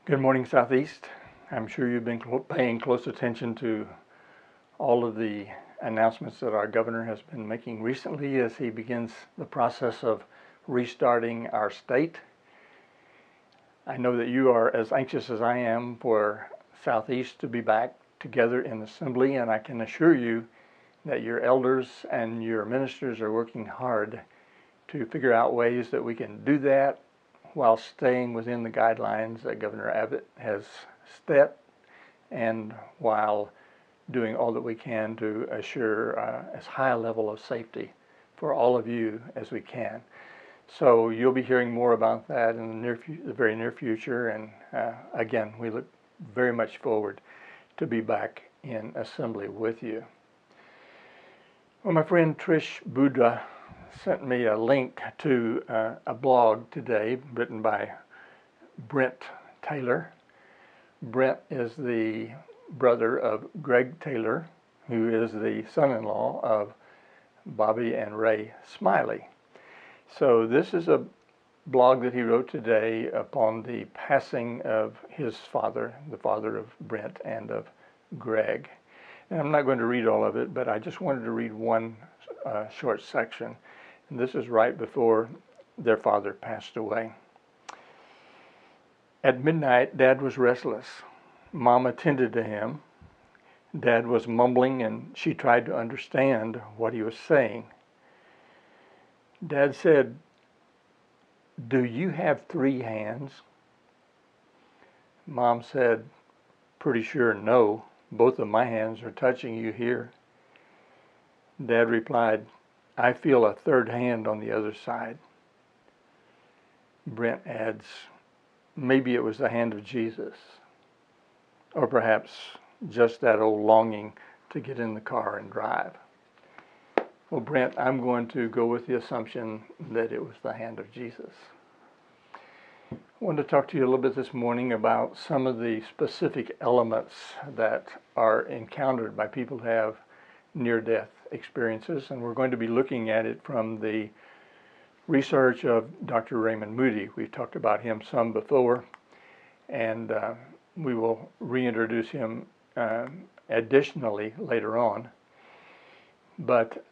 Good morning, Southeast. I'm sure you've been paying close attention to all of the announcements that our governor has been making recently as he begins the process of restarting our state. I know that you are as anxious as I am for Southeast to be back together in assembly, and I can assure you that your elders and your ministers are working hard to figure out ways that we can do that while staying within the guidelines that Governor Abbott has set, and while doing all that we can to assure as high a level of safety for all of you as we can. So you'll be hearing more about that in the very near future, and again, we look very much forward to be back in assembly with you. Well, my friend Trish Budra sent me a link to a blog today written by Brent Taylor. Brent is the brother of Greg Taylor, who is the son-in-law of Bobby and Ray Smiley. So this is a blog that he wrote today upon the passing of his father, the father of Brent and of Greg. And I'm not going to read all of it, but I just wanted to read one short section. And this is right before their father passed away. At midnight, Dad was restless. Mom attended to him. Dad was mumbling, and she tried to understand what he was saying. Dad said, "Do you have 3 hands?" Mom said, "Pretty sure no. Both of my hands are touching you here." Dad replied, "I feel a 3rd hand on the other side." Brent adds, "Maybe it was the hand of Jesus. Or perhaps just that old longing to get in the car and drive." Well, Brent, I'm going to go with the assumption that it was the hand of Jesus. I wanted to talk to you a little bit this morning about some of the specific elements that are encountered by people who have near-death experiences, and we're going to be looking at it from the research of Dr. Raymond Moody. We've talked about him some before, and we will reintroduce him additionally later on. But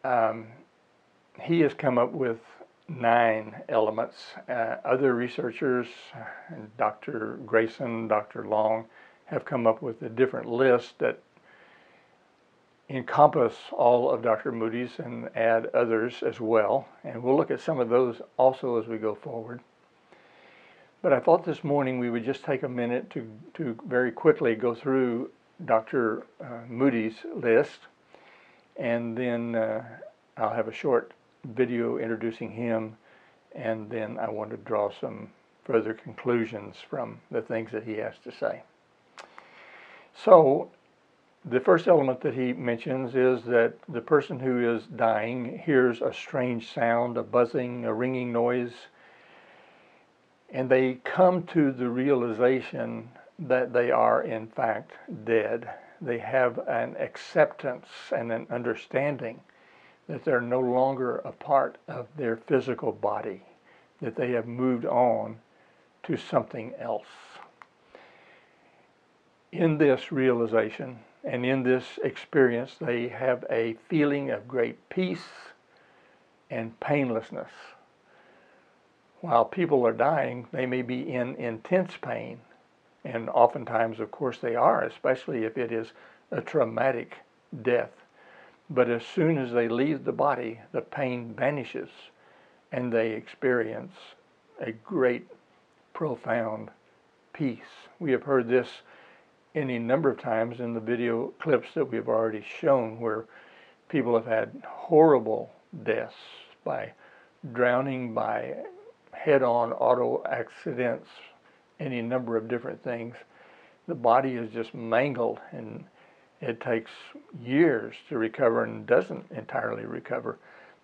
he has come up with 9 elements. Other researchers, Dr. Grayson, Dr. Long, have come up with a different list that encompass all of Dr. Moody's and add others as well. And we'll look at some of those also as we go forward. But I thought this morning we would just take a minute to very quickly go through Dr. Moody's list, and then I'll have a short video introducing him, and then I want to draw some further conclusions from the things that he has to say. So the first element that he mentions is that the person who is dying hears a strange sound, a buzzing, a ringing noise, and they come to the realization that they are in fact dead. They have an acceptance and an understanding that they're no longer a part of their physical body, that they have moved on to something else. In this realization and in this experience, they have a feeling of great peace and painlessness. While people are dying, they may be in intense pain, and oftentimes, of course, they are, especially if it is a traumatic death. But as soon as they leave the body, the pain vanishes, and they experience a great, profound peace. We have heard this any number of times in the video clips that we've already shown, where people have had horrible deaths by drowning, by head-on auto accidents, any number of different things. The body is just mangled, and it takes years to recover and doesn't entirely recover,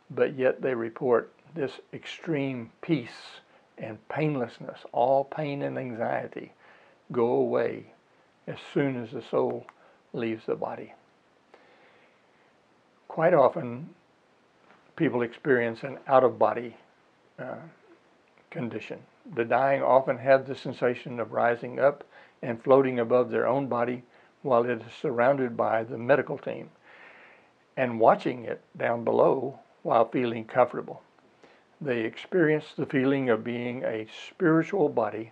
but yet they report this extreme peace and painlessness. All pain and anxiety go away as soon as the soul leaves the body. Quite often, people experience an out-of-body condition. The dying often have the sensation of rising up and floating above their own body while it is surrounded by the medical team, and watching it down below while feeling comfortable. They experience the feeling of being a spiritual body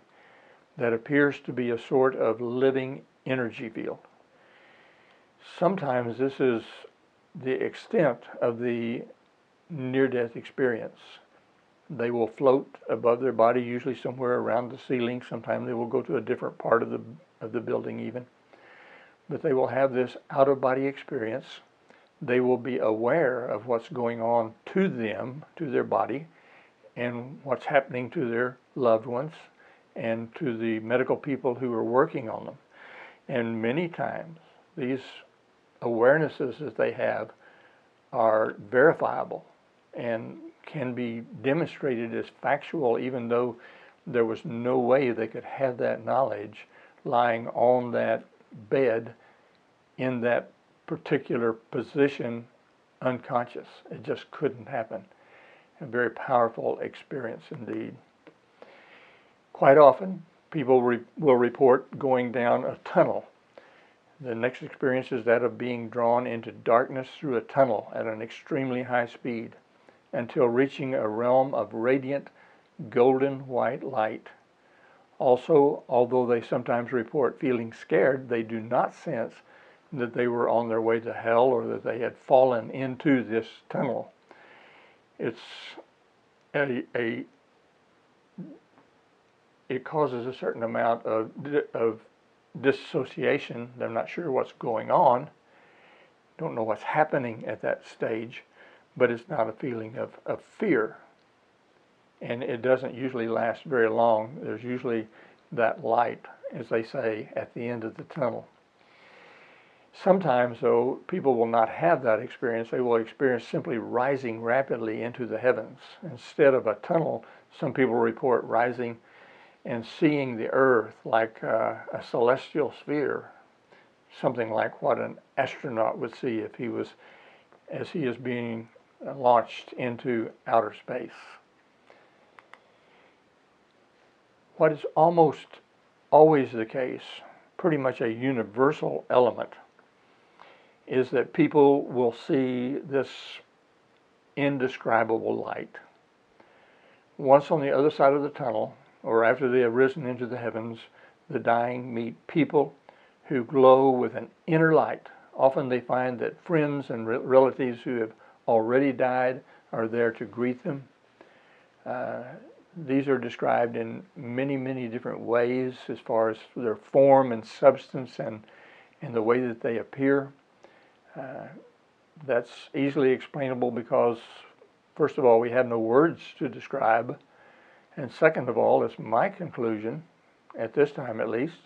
that appears to be a sort of living energy field. Sometimes this is the extent of the near-death experience. They will float above their body, usually somewhere around the ceiling. Sometimes they will go to a different part of the building even. But they will have this out-of-body experience. They will be aware of what's going on to them, to their body, and what's happening to their loved ones and to the medical people who are working on them. And many times, these awarenesses that they have are verifiable and can be demonstrated as factual, even though there was no way they could have that knowledge lying on that bed in that particular position unconscious. It just couldn't happen. A very powerful experience indeed. Quite often, people will report going down a tunnel. The next experience is that of being drawn into darkness through a tunnel at an extremely high speed until reaching a realm of radiant golden white light. Also, although they sometimes report feeling scared, they do not sense that they were on their way to hell or that they had fallen into this tunnel. It causes a certain amount of dissociation. They're not sure what's going on, don't know what's happening at that stage, but it's not a feeling of fear. And it doesn't usually last very long. There's usually that light, as they say, at the end of the tunnel. Sometimes, though, people will not have that experience. They will experience simply rising rapidly into the heavens. Instead of a tunnel, some people report rising and seeing the earth like a celestial sphere, something like what an astronaut would see if he was, as he is being launched into outer space. What is almost always the case, pretty much a universal element, is that people will see this indescribable light. Once on the other side of the tunnel, or after they have risen into the heavens, the dying meet people who glow with an inner light. Often they find that friends and relatives who have already died are there to greet them. These are described in many, many different ways as far as their form and substance and the way that they appear. That's easily explainable because, first of all, we have no words to describe. And second of all, it's my conclusion, at this time at least,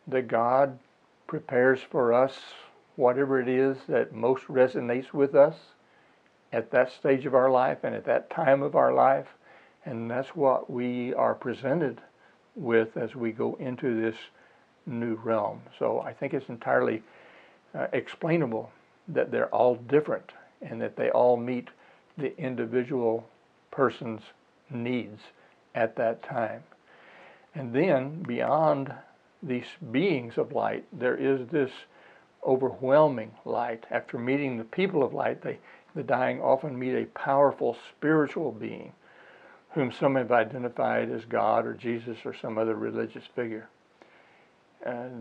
that God prepares for us whatever it is that most resonates with us at that stage of our life and at that time of our life. And that's what we are presented with as we go into this new realm. So I think it's entirely explainable that they're all different and that they all meet the individual person's needs at that time. And then beyond these beings of light, there is this overwhelming light. After meeting the people of light, the dying often meet a powerful spiritual being whom some have identified as God or Jesus or some other religious figure.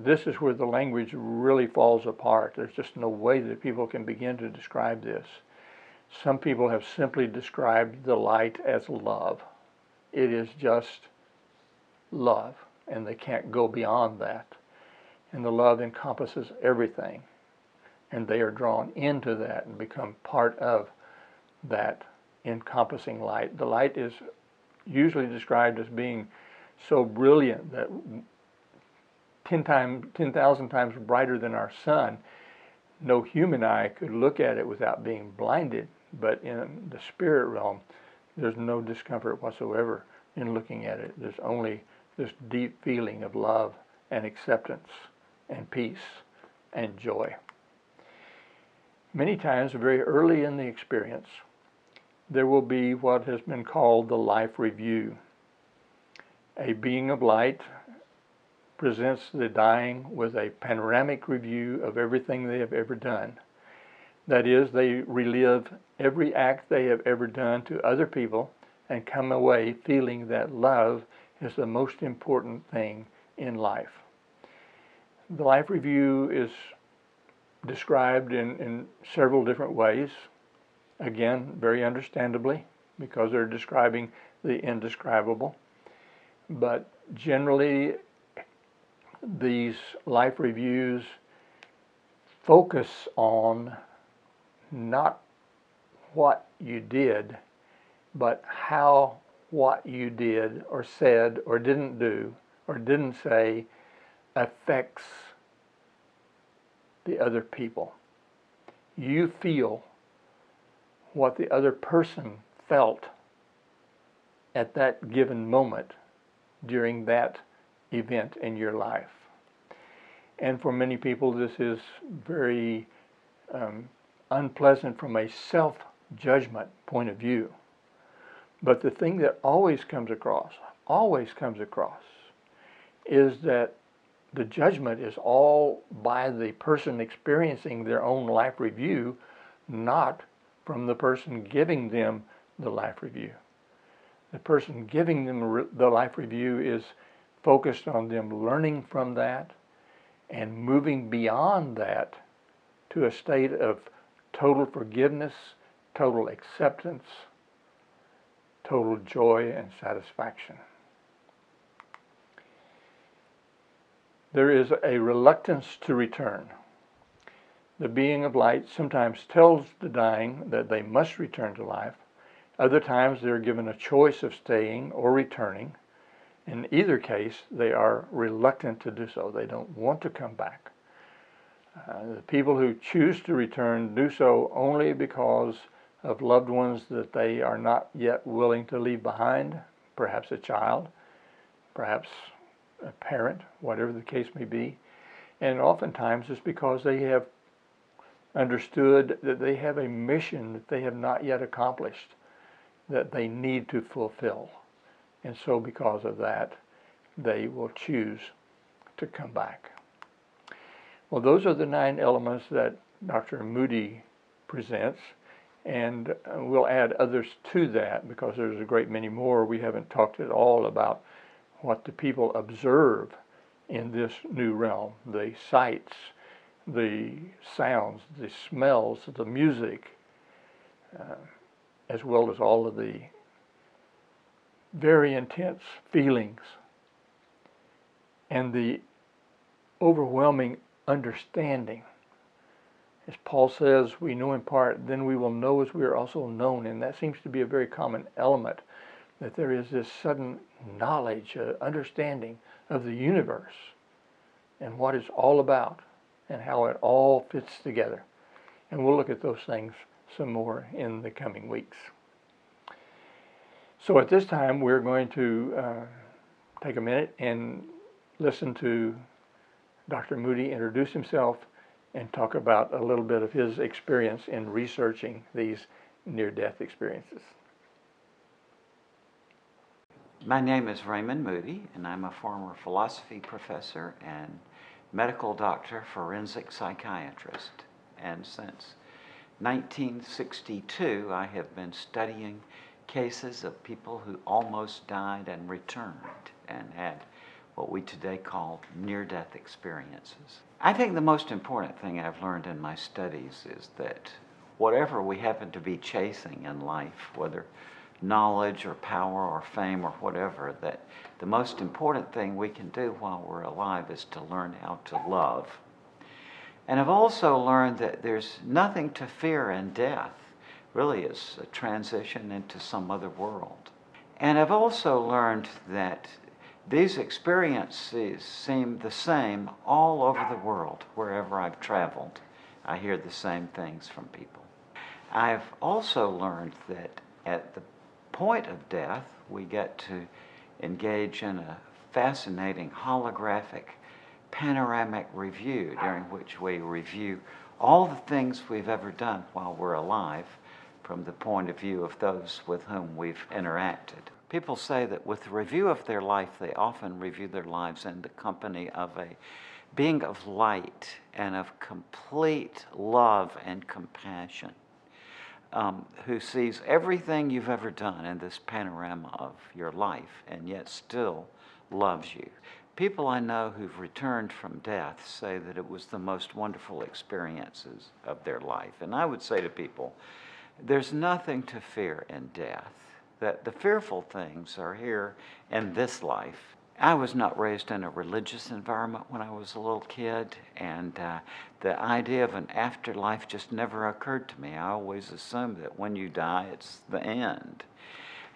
This is where the language really falls apart. There's just no way that people can begin to describe this. Some people have simply described the light as love. It is just love, and they can't go beyond that. And the love encompasses everything, and they are drawn into that and become part of that encompassing light. The light is usually described as being so brilliant that 10,000 times brighter than our sun. No human eye could look at it without being blinded, but in the spirit realm, there's no discomfort whatsoever in looking at it. There's only this deep feeling of love and acceptance and peace and joy. Many times, very early in the experience, there will be what has been called the life review. A being of light presents the dying with a panoramic review of everything they have ever done. That is, they relive every act they have ever done to other people and come away feeling that love is the most important thing in life. The life review is described in several different ways, again, very understandably, because they're describing the indescribable. But generally, these life reviews focus on not what you did, but how what you did or said or didn't do or didn't say affects the other people. You feel what the other person felt at that given moment during that event in your life. And for many people, this is very unpleasant from a self-judgment point of view. But the thing that always comes across, is that the judgment is all by the person experiencing their own life review, not from the person giving them the life review. The person giving them the life review is focused on them learning from that and moving beyond that to a state of total forgiveness, total acceptance, total joy and satisfaction. There is a reluctance to return. The being of light sometimes tells the dying that they must return to life. Other times they're given a choice of staying or returning. In either case, they are reluctant to do so. They don't want to come back. The people who choose to return do so only because of loved ones that they are not yet willing to leave behind, perhaps a child, perhaps a parent, whatever the case may be. And oftentimes it's because they have understood that they have a mission that they have not yet accomplished, that they need to fulfill. And so because of that, they will choose to come back. Well, those are the 9 elements that Dr. Moody presents, and we'll add others to that because there's a great many more. We haven't talked at all about what the people observe in this new realm, the sights, the sounds, the smells, the music, as well as all of the very intense feelings and the overwhelming understanding. As Paul says, we know in part, then we will know as we are also known. And that seems to be a very common element, that there is this sudden knowledge, understanding of the universe and what it's all about and how it all fits together. And we'll look at those things some more in the coming weeks. So at this time, we're going to take a minute and listen to Dr. Moody introduce himself and talk about a little bit of his experience in researching these near-death experiences. My name is Raymond Moody, and I'm a former philosophy professor and medical doctor, forensic psychiatrist. And since 1962, I have been studying cases of people who almost died and returned and had what we today call near-death experiences. I think the most important thing I've learned in my studies is that whatever we happen to be chasing in life, whether knowledge or power or fame or whatever, that the most important thing we can do while we're alive is to learn how to love. And I've also learned that there's nothing to fear in death. Really, it's a transition into some other world. And I've also learned that these experiences seem the same all over the world, wherever I've traveled. I hear the same things from people. I've also learned that at the point of death, we get to engage in a fascinating holographic panoramic review during which we review all the things we've ever done while we're alive from the point of view of those with whom we've interacted. People say that with the review of their life, they often review their lives in the company of a being of light and of complete love and compassion, who sees everything you've ever done in this panorama of your life and yet still loves you. People I know who've returned from death say that it was the most wonderful experiences of their life. And I would say to people, there's nothing to fear in death, that the fearful things are here in this life. I was not raised in a religious environment when I was a little kid, and the idea of an afterlife just never occurred to me. I always assumed that when you die, it's the end.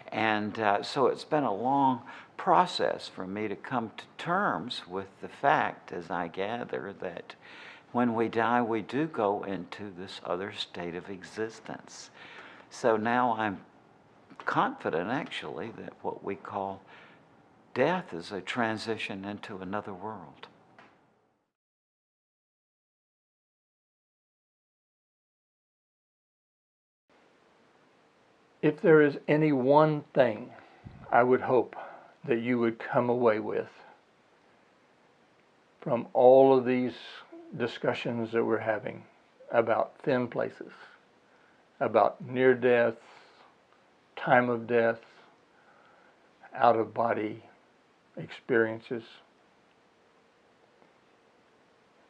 And so it's been a long process for me to come to terms with the fact, as I gather, that when we die, we do go into this other state of existence. So now I'm confident, actually, that what we call death is a transition into another world. If there is any one thing I would hope that you would come away with from all of these discussions that we're having about thin places, about near death, time of death, out of body experiences,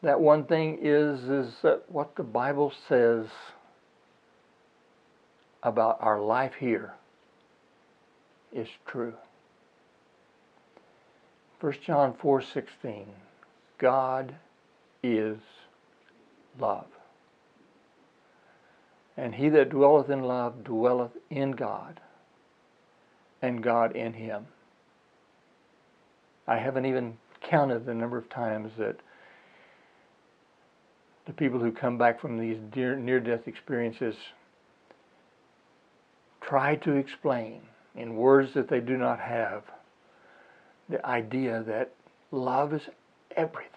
that one thing is that what the Bible says about our life here is true. 1 John 4:16, God is love. And he that dwelleth in love dwelleth in God, and God in him. I haven't even counted the number of times that the people who come back from these near-death experiences try to explain in words that they do not have the idea that love is everything.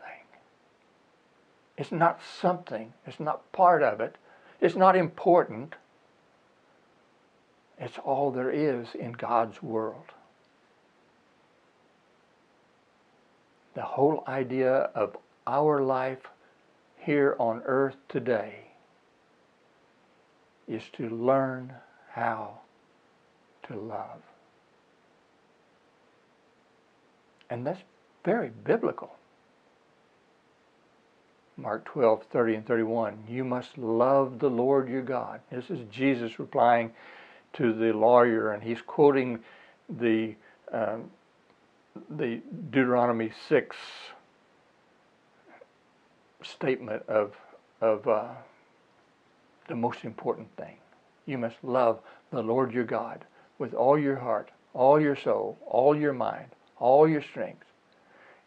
It's not something. It's not part of it. It's not important. It's all there is in God's world. The whole idea of our life here on earth today is to learn how to love. And that's very biblical. Mark 12:30 and 31. You must love the Lord your God. This is Jesus replying to the lawyer, and he's quoting the Deuteronomy 6 statement of the most important thing. You must love the Lord your God with all your heart, all your soul, all your mind, all your strength.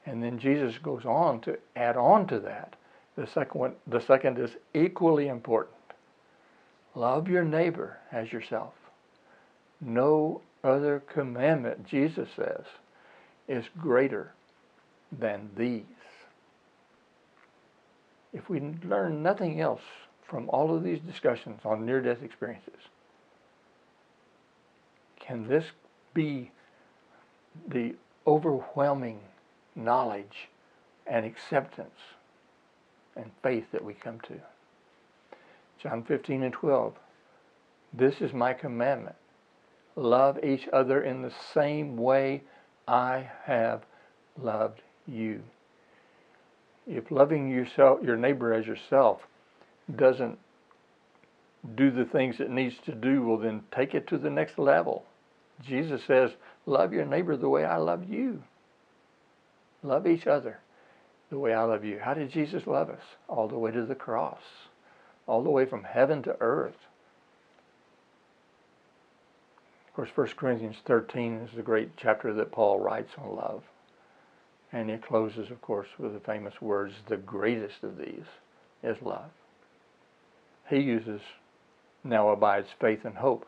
And then Jesus goes on to add on to that. The second is equally important. Love your neighbor as yourself. No other commandment, Jesus says, is greater than these. If we learn nothing else from all of these discussions on near-death experiences, can this be the overwhelming knowledge and acceptance and faith that we come to? John 15 and 12. This is my commandment. Love each other in the same way I have loved you. If loving yourself, your neighbor as yourself, doesn't do the things it needs to do, well then take it to the next level. Jesus says, love your neighbor the way I love you. Love each other the way I love you. How did Jesus love us? All the way to the cross. All the way from heaven to earth. Of course, 1 Corinthians 13 is the great chapter that Paul writes on love. And it closes, of course, with the famous words, the greatest of these is love. He uses, now abides faith and hope.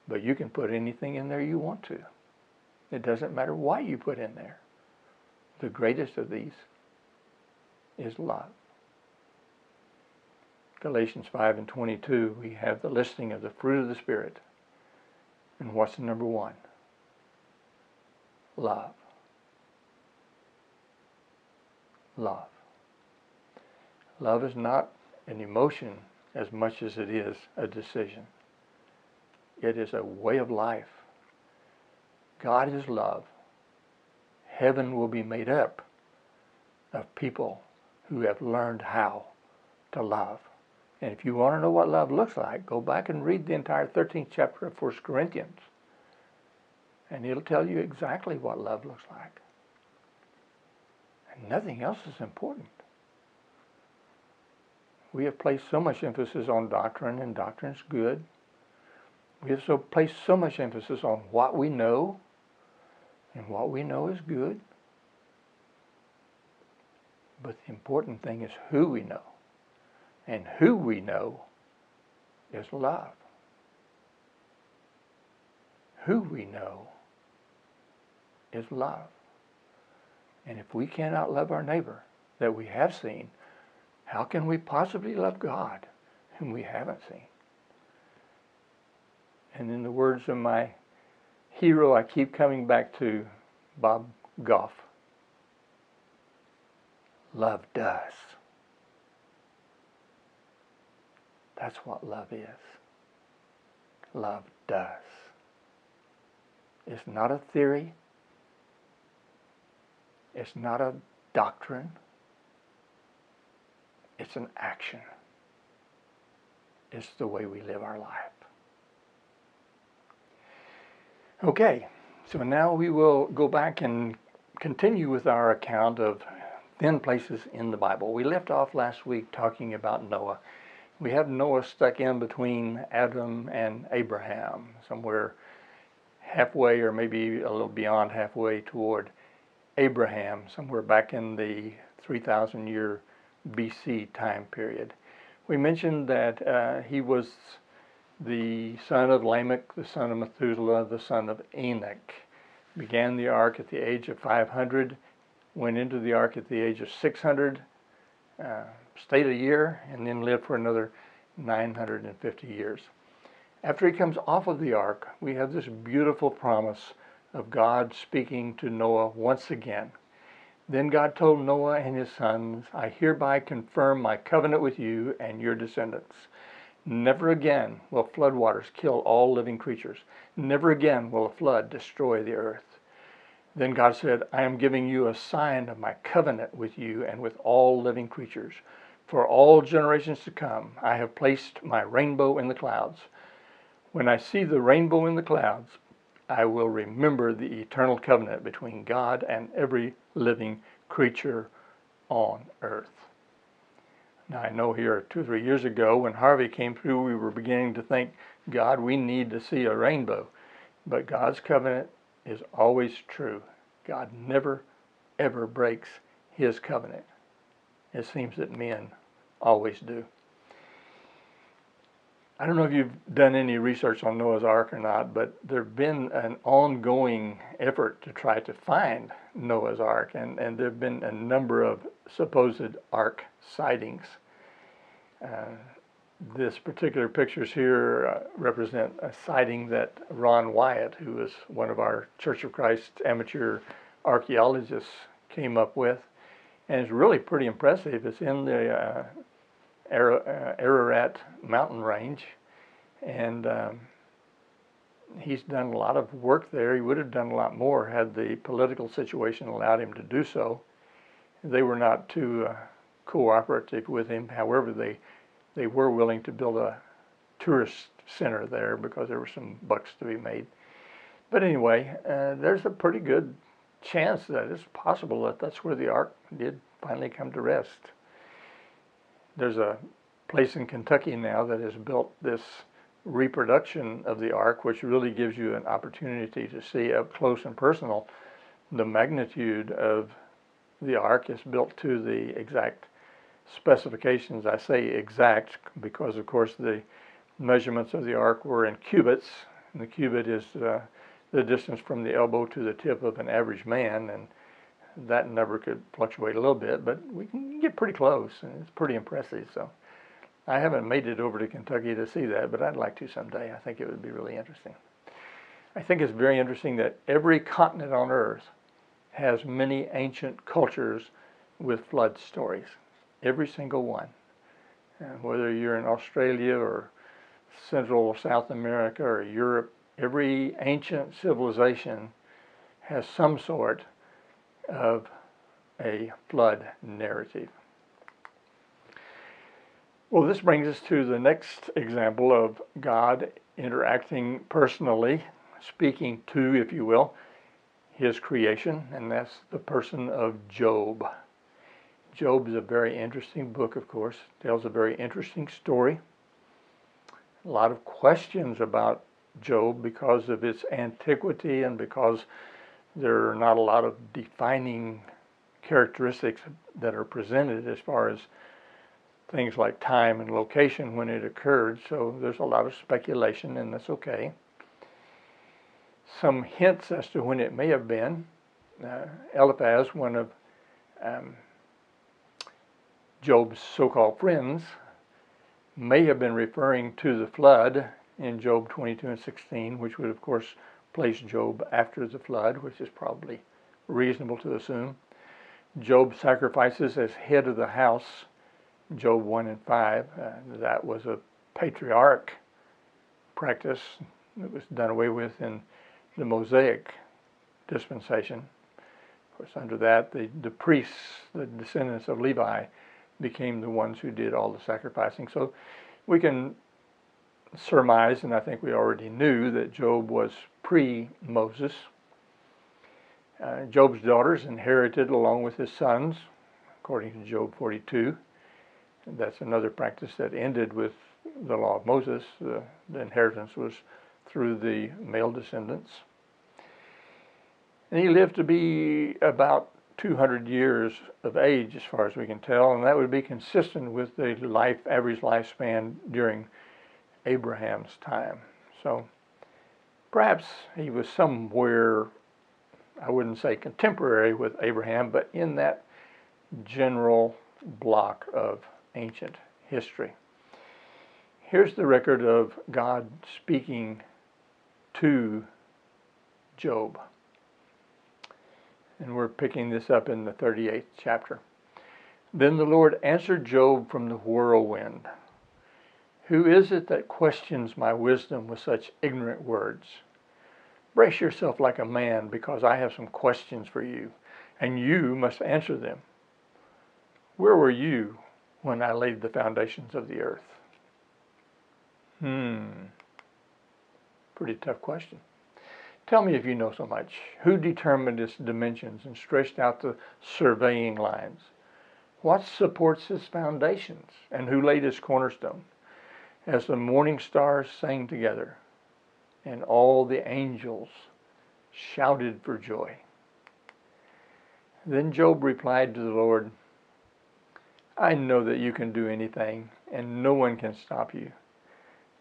But you can put anything in there you want to. It doesn't matter what you put in there. The greatest of these is love. Galatians 5 and 22, we have the listing of the fruit of the Spirit. And what's the number one? love. Love. Love is not an emotion as much as it is a decision. It is a way of life. God is love. Heaven will be made up of people who have learned how to love. And if you want to know what love looks like, go back and read the entire 13th chapter of 1 Corinthians. And it'll tell you exactly what love looks like. And nothing else is important. We have placed so much emphasis on doctrine, and doctrine's good. We have placed so much emphasis on what we know, and what we know is good. But the important thing is who we know. And who we know is love. Who we know is love. And if we cannot love our neighbor that we have seen, how can we possibly love God whom we haven't seen? And in the words of my hero, I keep coming back to Bob Goff. Love does. That's what love is. Love does. It's not a theory. It's not a doctrine. It's an action. It's the way we live our life. Okay, so now we will go back and continue with our account of thin places in the Bible. We left off last week talking about Noah. We have Noah stuck in between Adam and Abraham, somewhere halfway or maybe a little beyond halfway toward Abraham, somewhere back in the 3,000 year BC time period. We mentioned that he was the son of Lamech, the son of Methuselah, the son of Enoch. Began the ark at the age of 500, went into the ark at the age of 600, stayed a year, and then lived for another 950 years. After he comes off of the ark, we have this beautiful promise of God speaking to Noah once again. Then God told Noah and his sons, I hereby confirm my covenant with you and your descendants. Never again will floodwaters kill all living creatures. Never again will a flood destroy the earth. Then God said, I am giving you a sign of my covenant with you and with all living creatures. For all generations to come, I have placed my rainbow in the clouds. When I see the rainbow in the clouds, I will remember the eternal covenant between God and every living creature on earth. Now, I know here 2 or 3 years ago when Harvey came through, we were beginning to think, God, we need to see a rainbow. But God's covenant is always true. God never, ever breaks his covenant. It seems that men always do. I don't know if you've done any research on Noah's Ark or not, but there's been an ongoing effort to try to find Noah's Ark, and there have been a number of supposed Ark sightings. This particular pictures here represent a sighting that Ron Wyatt, who is one of our Church of Christ amateur archaeologists, came up with, and it's really pretty impressive. It's in the Ararat mountain range, and he's done a lot of work there. He would have done a lot more had the political situation allowed him to do so. They were not too cooperative with him. However, they were willing to build a tourist center there because there were some bucks to be made. But anyway, there's a pretty good chance that it's possible that that's where the ark did finally come to rest. There's a place in Kentucky now that has built this reproduction of the ark, which really gives you an opportunity to see up close and personal the magnitude of the ark. Is built to the exact specifications. I say exact because, of course, the measurements of the ark were in cubits, and the cubit is the distance from the elbow to the tip of an average man, and that number could fluctuate a little bit, but we can get pretty close, and it's pretty impressive. So I haven't made it over to Kentucky to see that, but I'd like to someday. I think it would be really interesting. I think it's very interesting that every continent on earth has many ancient cultures with flood stories. Every single one. Whether you're in Australia or Central or South America or Europe, every ancient civilization has some sort of a flood narrative. Well, this brings us to the next example of God interacting personally, speaking to, if you will, his creation, and that's the person of Job. Job is a very interesting book, of course. It tells a very interesting story. A lot of questions about Job because of its antiquity and because there are not a lot of defining characteristics that are presented as far as things like time and location when it occurred. So there's a lot of speculation, and that's okay. Some hints as to when it may have been. Eliphaz, one of Job's so-called friends, may have been referring to the flood in Job 22:16, which would of course place Job after the flood, which is probably reasonable to assume. Job sacrifices as head of the house, Job 1:5. That was a patriarch practice that was done away with in the Mosaic dispensation. Of course, under that, the priests, the descendants of Levi, became the ones who did all the sacrificing. So we can surmise, and I think we already knew, that Job was pre-Moses. Job's daughters inherited along with his sons, according to Job 42. That's another practice that ended with the law of Moses. The inheritance was through the male descendants. And he lived to be about 200 years of age, as far as we can tell, and that would be consistent with the average lifespan during Abraham's time. So perhaps he was somewhere, I wouldn't say contemporary with Abraham, but in that general block of ancient history. Here's the record of God speaking to Job. And we're picking this up in the 38th chapter. Then the Lord answered Job from the whirlwind. Who is it that questions my wisdom with such ignorant words? Brace yourself like a man, because I have some questions for you, and you must answer them. Where were you when I laid the foundations of the earth? Pretty tough question. Tell me if you know so much. Who determined its dimensions and stretched out the surveying lines? What supports its foundations, and who laid its cornerstone? As the morning stars sang together, and all the angels shouted for joy. Then Job replied to the Lord, I know that you can do anything, and no one can stop you.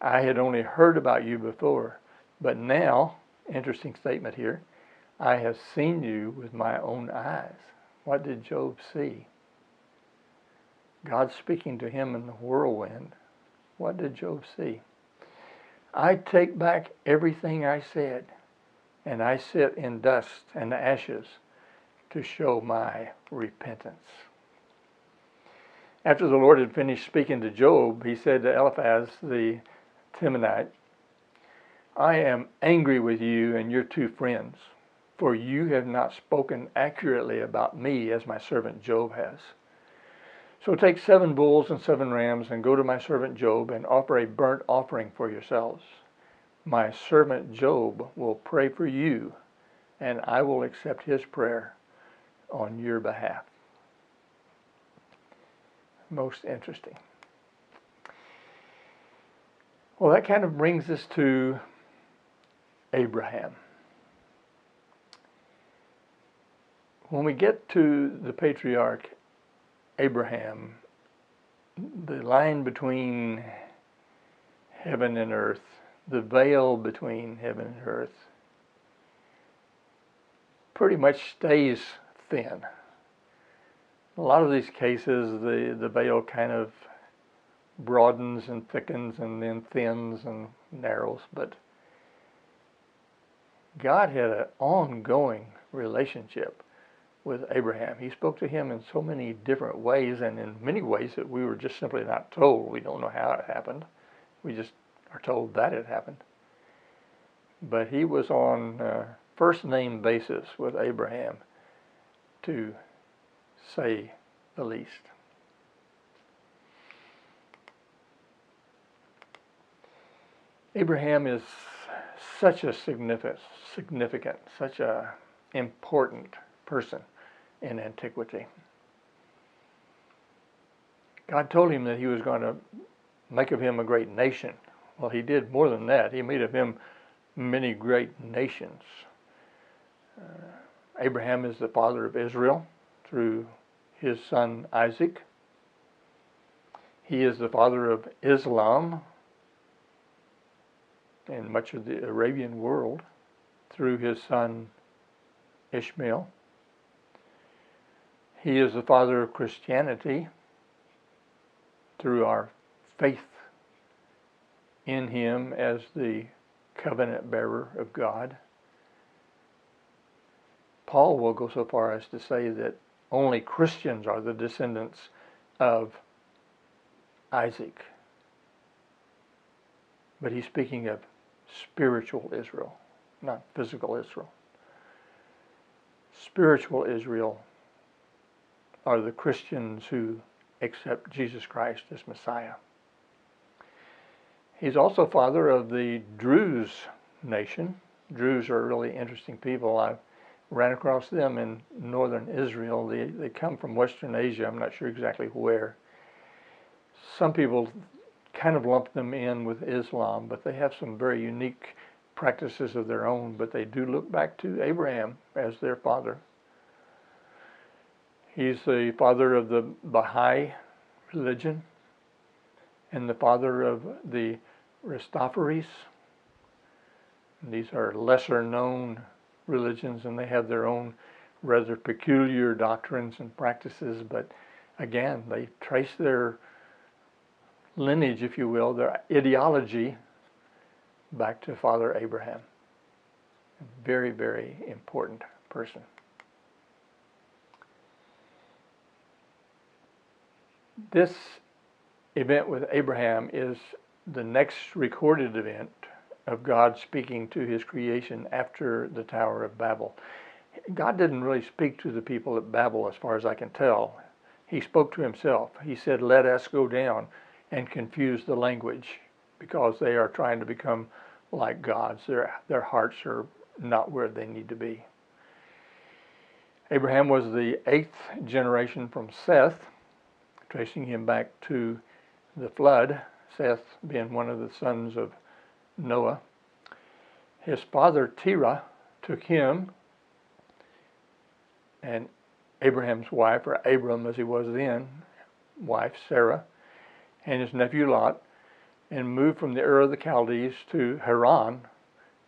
I had only heard about you before, but now, interesting statement here, I have seen you with my own eyes. What did Job see? God speaking to him in the whirlwind. What did Job see? I take back everything I said, and I sit in dust and ashes to show my repentance. After the Lord had finished speaking to Job, he said to Eliphaz the Temanite, I am angry with you and your two friends, for you have not spoken accurately about me as my servant Job has. So take 7 bulls and 7 rams and go to my servant Job and offer a burnt offering for yourselves. My servant Job will pray for you, and I will accept his prayer on your behalf. Most interesting. Well, that kind of brings us to Abraham. When we get to the patriarch Abraham, the line between heaven and earth, the veil between heaven and earth, pretty much stays thin. A lot of these cases, the veil kind of broadens and thickens and then thins and narrows, but God had an ongoing relationship with Abraham. He spoke to him in so many different ways, and in many ways that we were just simply not told. We don't know how it happened. We just are told that it happened. But he was on first name basis with Abraham, to say the least. Abraham is such a significant, such a important person in antiquity. God told him that he was going to make of him a great nation. Well, he did more than that. He made of him many great nations. Abraham is the father of Israel through his son Isaac. He is the father of Islam and much of the Arabian world through his son Ishmael. He is the father of Christianity through our faith in him as the covenant bearer of God. Paul will go so far as to say that only Christians are the descendants of Isaac. But he's speaking of spiritual Israel, not physical Israel. Spiritual Israel are the Christians who accept Jesus Christ as Messiah. He's also father of the Druze nation. Druze are really interesting people. I ran across them in northern Israel. They come from Western Asia. I'm not sure exactly where. Some people kind of lump them in with Islam, but they have some very unique practices of their own, but they do look back to Abraham as their father. He's the father of the Baha'i religion and the father of the Rastafari's. These are lesser known religions, and they have their own rather peculiar doctrines and practices, but again, they trace their lineage, if you will, their ideology back to Father Abraham. A very, very important person. This event with Abraham is the next recorded event of God speaking to his creation after the Tower of Babel. God didn't really speak to the people at Babel as far as I can tell. He spoke to himself. He said, "Let us go down and confuse the language," because they are trying to become like gods. Their hearts are not where they need to be. Abraham was the 8th generation from Seth, tracing him back to the flood, Seth being one of the sons of Noah. His father Terah took him and Abraham's wife, or Abram as he was then, wife Sarah, and his nephew Lot, and moved from the Ur of the Chaldees to Haran,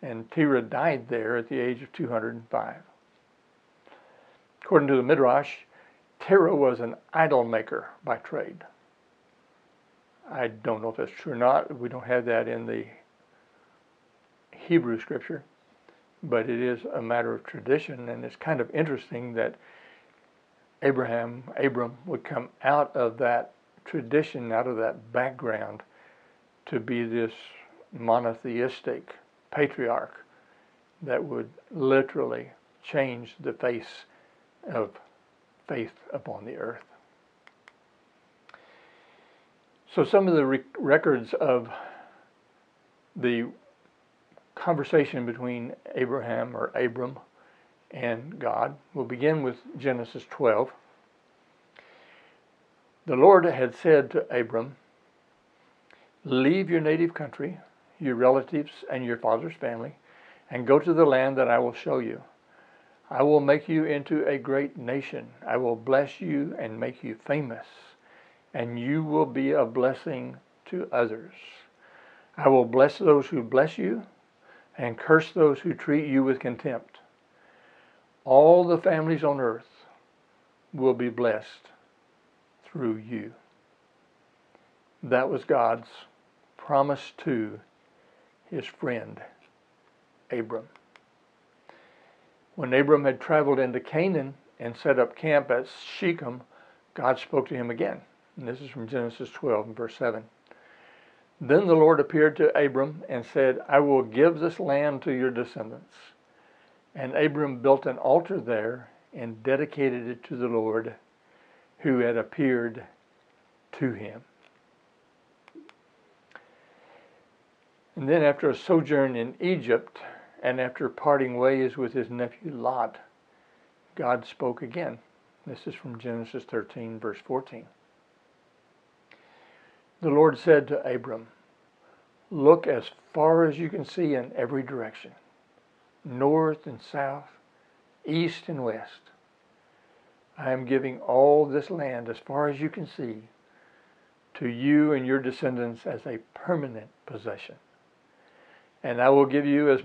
and Terah died there at the age of 205. According to the Midrash, Terah was an idol maker by trade. I don't know if that's true or not. We don't have that in the Hebrew scripture, but it is a matter of tradition, and it's kind of interesting that Abram would come out of that tradition, out of that background, to be this monotheistic patriarch that would literally change the face of faith upon the earth. So some of the records of the conversation between Abraham or Abram and God will begin with Genesis 12. The Lord had said to Abram, "Leave your native country, your relatives and your father's family, and go to the land that I will show you. I will make you into a great nation. I will bless you and make you famous, and you will be a blessing to others. I will bless those who bless you, and curse those who treat you with contempt. All the families on earth will be blessed through you." That was God's promise to his friend Abram. When Abram had traveled into Canaan and set up camp at Shechem, God spoke to him again. And this is from Genesis 12 and verse 7. Then the Lord appeared to Abram and said, I will give this land to your descendants. And Abram built an altar there and dedicated it to the Lord who had appeared to him. And then after a sojourn in Egypt, and after parting ways with his nephew Lot, God spoke again. This is from Genesis 13, verse 14. The Lord said to Abram, look as far as you can see in every direction, north and south, east and west. I am giving all this land as far as you can see to you and your descendants as a permanent possession. And I will give you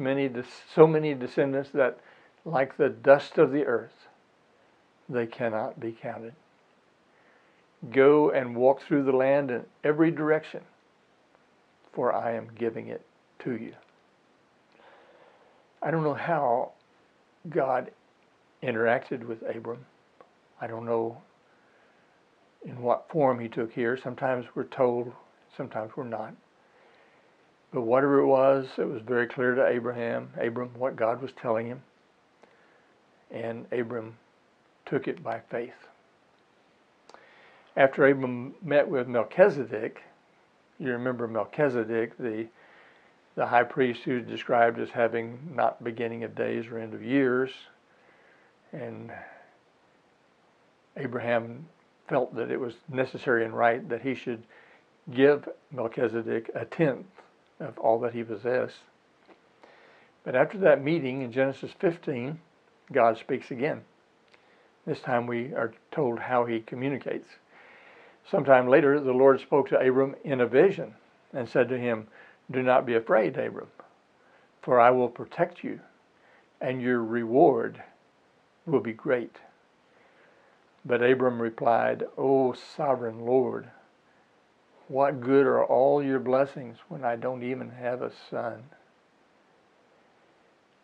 so many descendants that, like the dust of the earth, they cannot be counted. Go and walk through the land in every direction, for I am giving it to you. I don't know how God interacted with Abram. I don't know in what form he took here. Sometimes we're told, sometimes we're not. But whatever it was very clear to Abram, what God was telling him. And Abram took it by faith. After Abram met with Melchizedek, you remember Melchizedek, the high priest who's described as having not beginning of days or end of years. And Abraham felt that it was necessary and right that he should give Melchizedek a tenth of all that he possessed. But after that meeting in Genesis 15, God speaks again. This time we are told how he communicates. Sometime later, the Lord spoke to Abram in a vision and said to him, do not be afraid, Abram, for I will protect you, and your reward will be great. But Abram replied, O sovereign Lord, what good are all your blessings when I don't even have a son?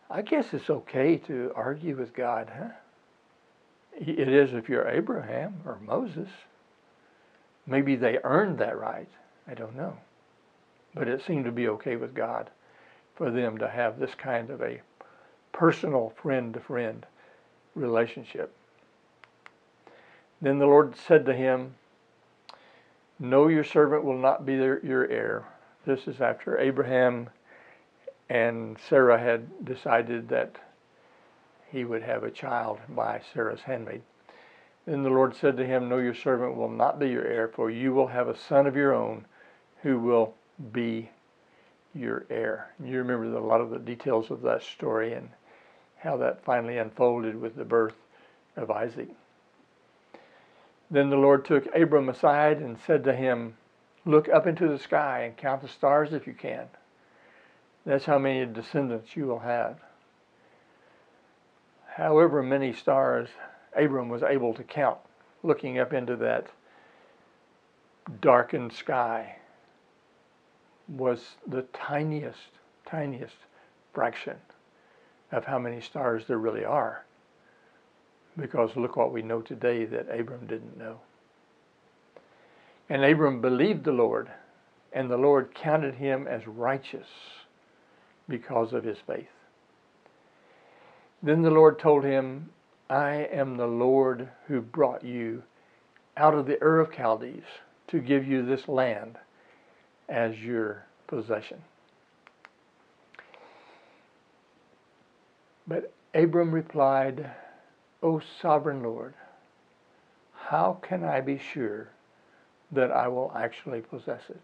I guess it's okay to argue with God, huh? It is if you're Abraham or Moses. Maybe they earned that right. I don't know. But it seemed to be okay with God for them to have this kind of a personal friend-to-friend relationship. Then the Lord said to him, no, your servant will not be your heir. This is after Abraham and Sarah had decided that he would have a child by Sarah's handmaid. Then the Lord said to him, no, your servant will not be your heir, for you will have a son of your own who will be your heir. You remember a lot of the details of that story and how that finally unfolded with the birth of Isaac. Then the Lord took Abram aside and said to him, look up into the sky and count the stars if you can. That's how many descendants you will have. However many stars Abram was able to count, looking up into that darkened sky, was the tiniest fraction of how many stars there really are. Because look what we know today that Abram didn't know. And Abram believed the Lord, and the Lord counted him as righteous because of his faith. Then the Lord told him, I am the Lord who brought you out of the Ur of Chaldees to give you this land as your possession. But Abram replied, O sovereign Lord, how can I be sure that I will actually possess it?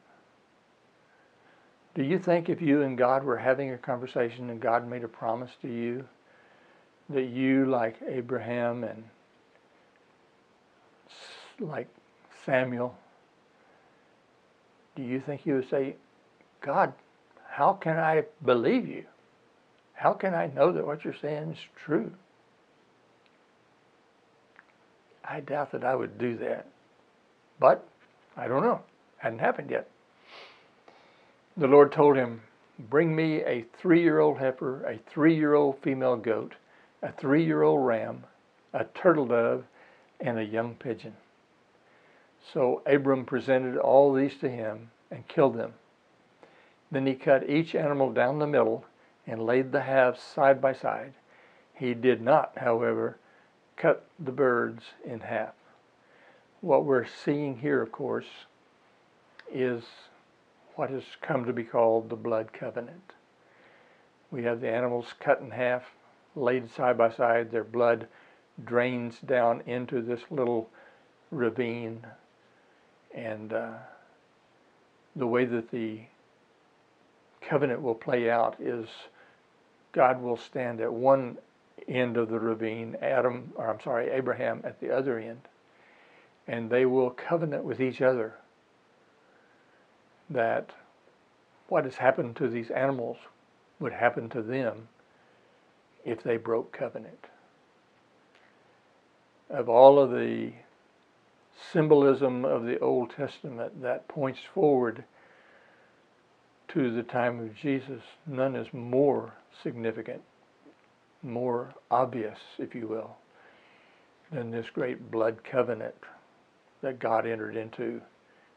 Do you think if you and God were having a conversation and God made a promise to you, that you, like Abraham and like Samuel, do you think you would say, God, how can I believe you? How can I know that what you're saying is true? I doubt that I would do that. But, I don't know. Hadn't happened yet. The Lord told him, bring me a 3-year-old heifer, a 3-year-old female goat, a 3-year-old ram, a turtle dove, and a young pigeon. So Abram presented all these to him and killed them. Then he cut each animal down the middle and laid the halves side by side. He did not, however, cut the birds in half. What we're seeing here, of course, is what has come to be called the blood covenant. We have the animals cut in half, laid side by side. Their blood drains down into this little ravine. And the way that the covenant will play out is God will stand at one end of the ravine, Abraham at the other end, and they will covenant with each other that what has happened to these animals would happen to them if they broke covenant. Of all of the symbolism of the Old Testament that points forward to the time of Jesus, none is more significant, more obvious, if you will, than this great blood covenant that God entered into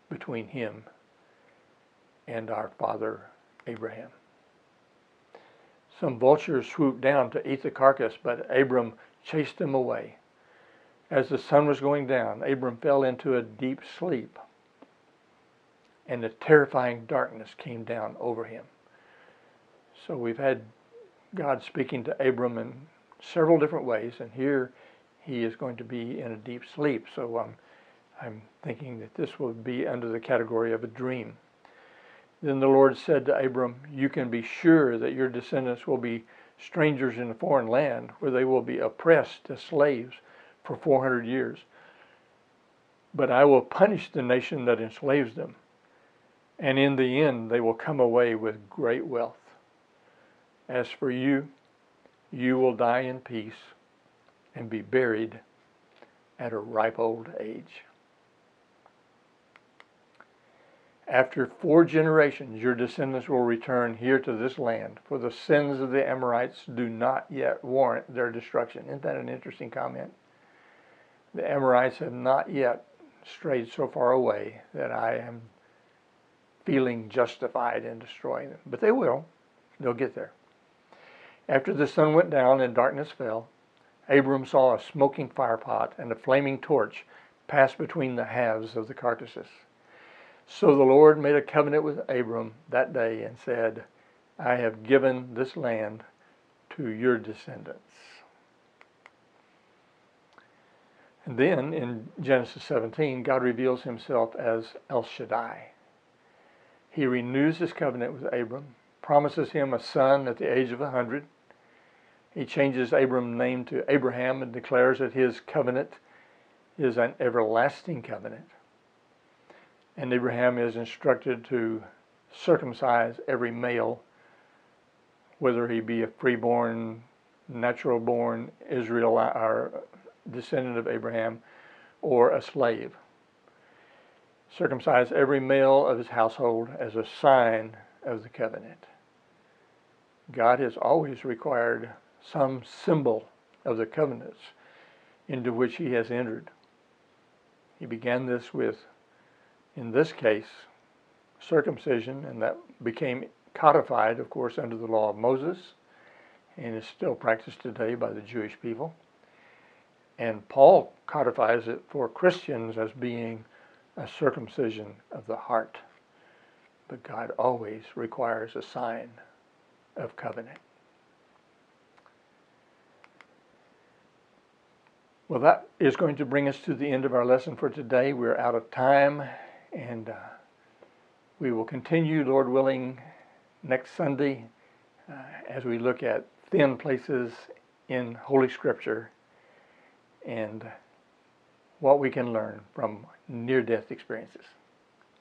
between him and our father Abraham. Some vultures swooped down to eat the carcass, but Abram chased them away. As the sun was going down, Abram fell into a deep sleep, and a terrifying darkness came down over him. So we've had God speaking to Abram in several different ways, and here he is going to be in a deep sleep. So I'm thinking that this will be under the category of a dream. Then the Lord said to Abram, "You can be sure that your descendants will be strangers in a foreign land, where they will be oppressed as slaves for 400 years. But I will punish the nation that enslaves them, and in the end they will come away with great wealth. As for you, you will die in peace and be buried at a ripe old age. After 4 generations, your descendants will return here to this land, for the sins of the Amorites do not yet warrant their destruction." Isn't that an interesting comment? The Amorites have not yet strayed so far away that I am feeling justified in destroying them. But they will. They'll get there. After the sun went down and darkness fell, Abram saw a smoking firepot and a flaming torch pass between the halves of the carcasses. So the Lord made a covenant with Abram that day and said, "I have given this land to your descendants." And then in Genesis 17, God reveals himself as El Shaddai. He renews his covenant with Abram, promises him a son at the age of 100. He changes Abram's name to Abraham and declares that his covenant is an everlasting covenant. And Abraham is instructed to circumcise every male, whether he be a freeborn, natural-born Israelite or descendant of Abraham, or a slave. Circumcise every male of his household as a sign of the covenant. God has always required some symbol of the covenants into which he has entered. He began this with, in this case, circumcision, and that became codified, of course, under the law of Moses, and is still practiced today by the Jewish people. And Paul codifies it for Christians as being a circumcision of the heart. But God always requires a sign of covenant. Well, that is going to bring us to the end of our lesson for today. We're out of time, and we will continue, Lord willing, next Sunday as we look at thin places in Holy Scripture and what we can learn from near-death experiences.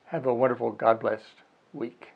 Have a wonderful, God-blessed week.